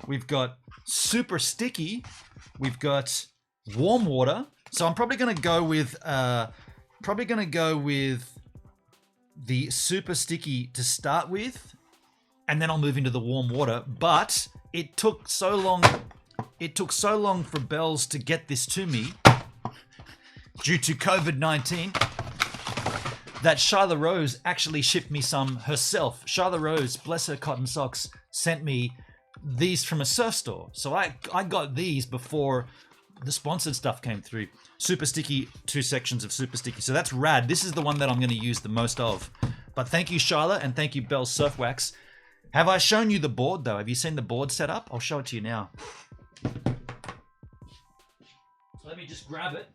We've got super sticky. We've got warm water. So I'm probably gonna go with the super sticky to start with, and then I'll move into the warm water. But it took so long for Bells to get this to me due to COVID-19 that Shyla Rose actually shipped me some herself. Shyla Rose, bless her cotton socks, sent me these from a surf store. So I got these before the sponsored stuff came through. Super sticky, 2 sections of super sticky. So that's rad. This is the one that I'm going to use the most of. But thank you, Shyla, and thank you, Bell Surf Wax. Have I shown you the board, though? Have you seen the board set up? I'll show it to you now. So let me just grab it.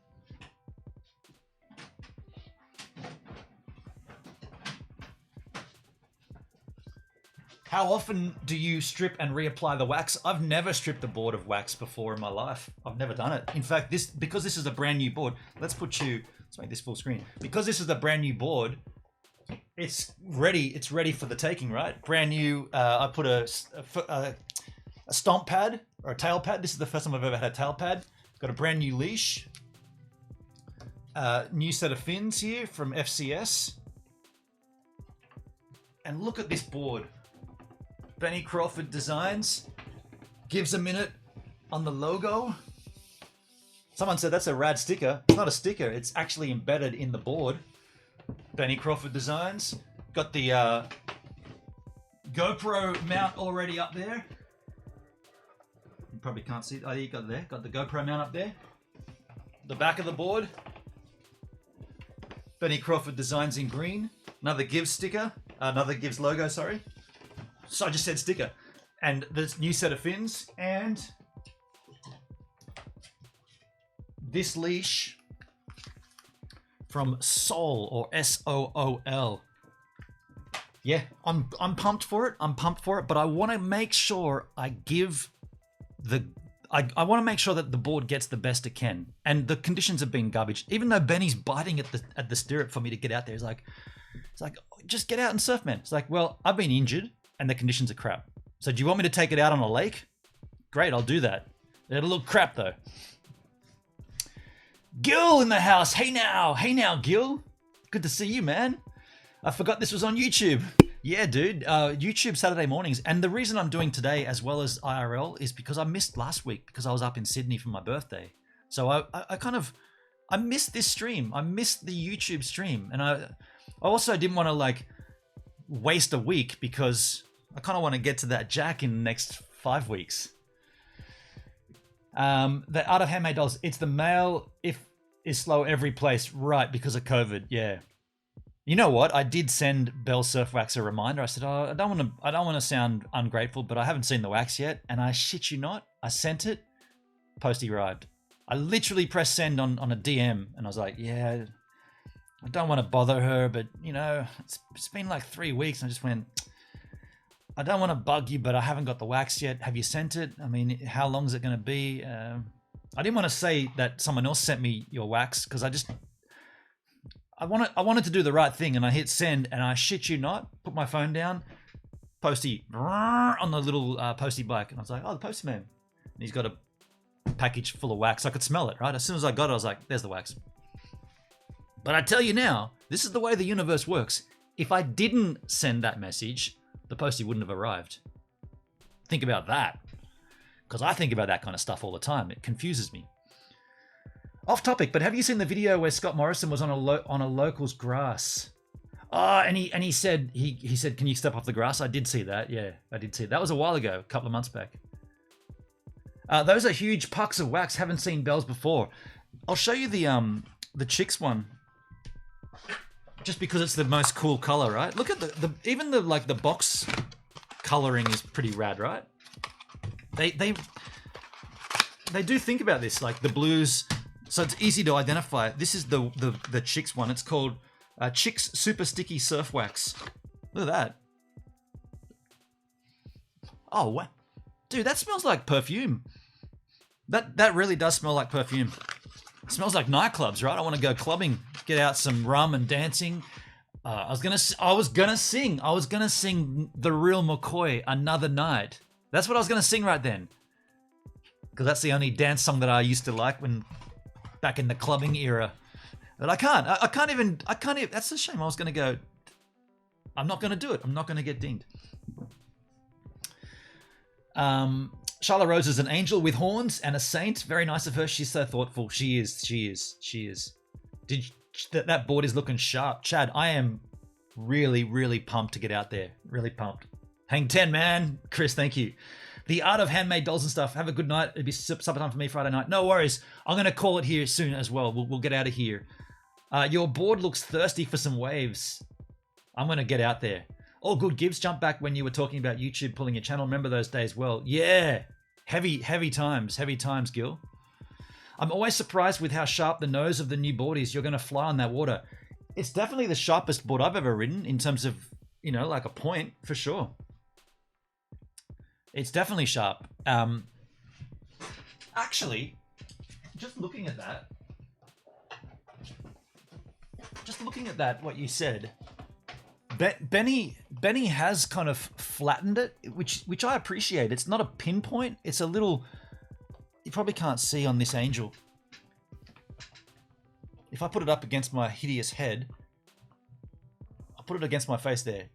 How often do you strip and reapply the wax? I've never stripped a board of wax before in my life. I've never done it. In fact, because this is a brand new board, let's make this full screen. Because this is a brand new board, it's ready for the taking, right? Brand new, I put a stomp pad or a tail pad. This is the first time I've ever had a tail pad. Got a brand new leash. New set of fins here from FCS. And look at this board. Benny Crawford Designs. Gives a minute on the logo. Someone said that's a rad sticker. It's not a sticker, it's actually embedded in the board. Benny Crawford Designs. Got the GoPro mount already up there. You probably can't see it. Oh, you got it there. Got the GoPro mount up there. The back of the board. Benny Crawford Designs in green. Another Gives sticker. Another Gives logo, sorry. So I just said sticker. And this new set of fins. And this leash from Soul, or SOOL. Yeah, I'm pumped for it. But I want to make sure I give I want to make sure that the board gets the best it can. And the conditions have been garbage. Even though Benny's biting at the stirrup for me to get out there, it's like, just get out and surf, man. It's like, well, I've been injured and the conditions are crap. So do you want me to take it out on a lake? Great, I'll do that. It'll look crap though. Gil in the house. Hey now, Gil. Good to see you, man. I forgot this was on YouTube. Yeah, dude. YouTube Saturday mornings. And the reason I'm doing today as well as IRL is because I missed last week because I was up in Sydney for my birthday. So I missed this stream. I missed the YouTube stream. And I also didn't want to waste a week because I kind of want to get to that jack in the next 5 weeks. The Art of Handmade Dolls. It's the mail is slow every place, right? Because of COVID. Yeah. You know what? I did send Bell Surf Wax a reminder. I said, "Oh, I don't want to sound ungrateful, but I haven't seen the wax yet." And I shit you not, I sent it. Postie arrived. I literally pressed send on a DM, and I was like, "Yeah, I don't want to bother her, but it's been like 3 weeks." And I just went, "I don't want to bug you, but I haven't got the wax yet. Have you sent it? I mean, how long is it going to be?" I didn't want to say that someone else sent me your wax because I wanted to do the right thing, and I hit send, and I shit you not, put my phone down, Postie on the little Postie bike, and I was like, "Oh, the Postie man," and he's got a package full of wax. I could smell it, right? As soon as I got it, I was like, "There's the wax." But I tell you now, this is the way the universe works. If I didn't send that message, the Postie wouldn't have arrived. Think about that, because I think about that kind of stuff all the time. It confuses me. Off topic, but have you seen the video where Scott Morrison was on a local's grass? Oh, and he said he said, "Can you step off the grass?" I did see that. Yeah, I did see it. That was a while ago, a couple of months back. Those are huge pucks of wax. Haven't seen bells before. I'll show you the chicks one, just because it's the most cool color, right? Look at the even the box coloring is pretty rad, right? They do think about this, like the blues, so it's easy to identify. This is the chicks one. It's called Chicks Super Sticky Surf Wax. Look at that. Oh, what? Dude, that smells like perfume. That really does smell like perfume. It smells like nightclubs, right? I want to go clubbing, get out some rum and dancing. I was gonna sing The Real McCoy, Another Night. That's what I was gonna sing right then, because that's the only dance song that I used to like when back in the clubbing era. But I can't even. That's a shame. I was gonna go. I'm not gonna do it. I'm not gonna get dinged. Charlotte Rose is an angel with horns and a saint. Very nice of her. She's so thoughtful. She is. That board is looking sharp. Chad, I am really, really pumped to get out there. Really pumped. Hang 10, man. Chris, thank you. The art of handmade dolls and stuff. Have a good night. It'll be supper time for me Friday night. No worries. I'm going to call it here soon as well. We'll get out of here. Your board looks thirsty for some waves. I'm going to get out there. All good, Gibbs. Jump back when you were talking about YouTube pulling your channel. Remember those days well. Yeah. Heavy times, Gil. I'm always surprised with how sharp the nose of the new board is. You're going to fly on that water. It's definitely the sharpest board I've ever ridden in terms of, like a point, for sure. It's definitely sharp. Actually, just looking at that, what you said, Benny has kind of flattened it, which I appreciate. It's not a pinpoint. It's a little. You probably can't see on this angel. If I put it up against my hideous head, I'll put it against my face there.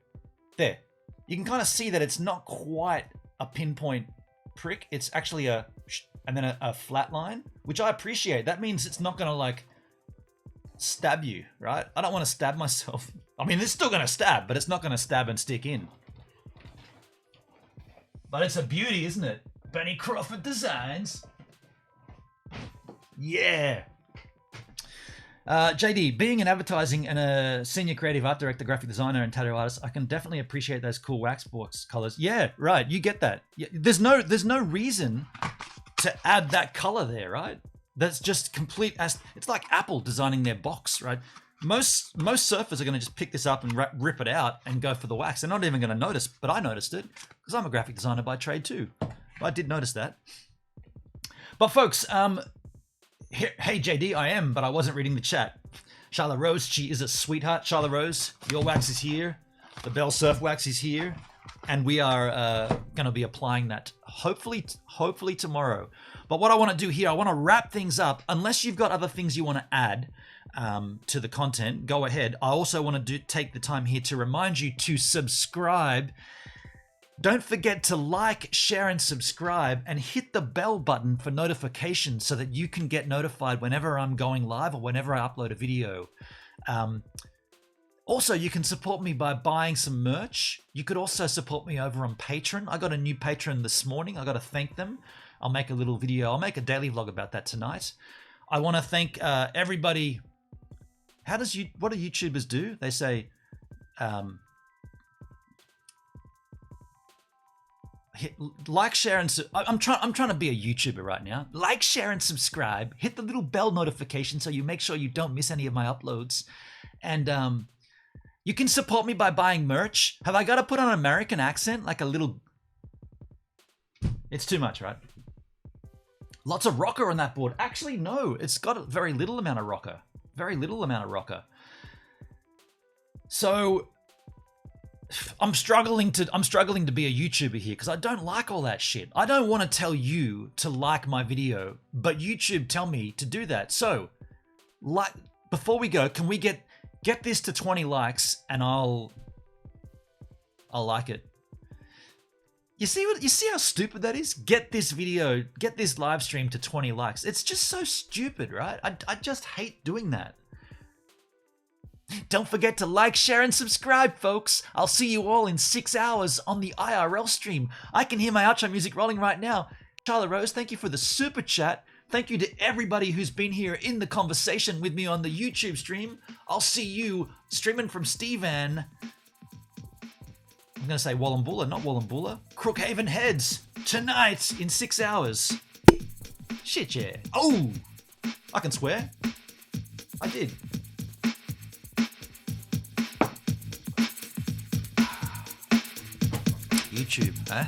There. You can kind of see that it's not quite a pinpoint prick. It's actually and then a flat line, which I appreciate. That means it's not going to stab you, right? I don't want to stab myself. I mean, it's still going to stab, but it's not going to stab and stick in. But it's a beauty, isn't it? Benny Crawford Designs. Yeah. JD, being in advertising and a senior creative art director, graphic designer, and tattoo artist, I can definitely appreciate those cool wax box colors. Yeah, right. You get that. Yeah, there's no reason to add that color there, right? That's just complete. It's like Apple designing their box, right? Most surfers are going to just pick this up and rip it out and go for the wax. They're not even going to notice, but I noticed it because I'm a graphic designer by trade too. I did notice that. But folks, hey JD, I am, but I wasn't reading the chat. Charlotte Rose, she is a sweetheart. Charlotte Rose, your wax is here. The Bell Surf wax is here. And we are going to be applying that hopefully tomorrow. But what I want to do here, I want to wrap things up. Unless you've got other things you want to add to the content, go ahead. I also want to take the time here to remind you to subscribe. Don't forget to like, share, and subscribe, and hit the bell button for notifications so that you can get notified whenever I'm going live or whenever I upload a video. Also, you can support me by buying some merch. You could also support me over on Patreon. I got a new patron this morning. I got to thank them. I'll make a little video. I'll make a daily vlog about that tonight. I want to thank everybody. What do YouTubers do? They say, like, share, and I'm trying to be a YouTuber right now. Like, share, and subscribe. Hit the little bell notification so you make sure you don't miss any of my uploads. And you can support me by buying merch. Have I got to put on an American accent? Like a little... It's too much, right? Lots of rocker on that board. Actually, no. It's got a very little amount of rocker. Very little amount of rocker. So... I'm struggling to be a YouTuber here because I don't like all that shit. I don't want to tell you to like my video, but YouTube tell me to do that. So, before we go, can we get this to 20 likes and I'll like it. You see how stupid that is? Get this live stream to 20 likes. It's just so stupid, right? I just hate doing that. Don't forget to like, share, and subscribe, folks. I'll see you all in 6 hours on the IRL stream. I can hear my outro music rolling right now. Charlotte Rose, thank you for the super chat. Thank you to everybody who's been here in the conversation with me on the YouTube stream. I'll see you streaming from Stevan. I'm going to say Wallumboola, not Wallumboola. Crookhaven Heads tonight in 6 hours. Shit, yeah. Oh, I can swear. I did. YouTube, huh?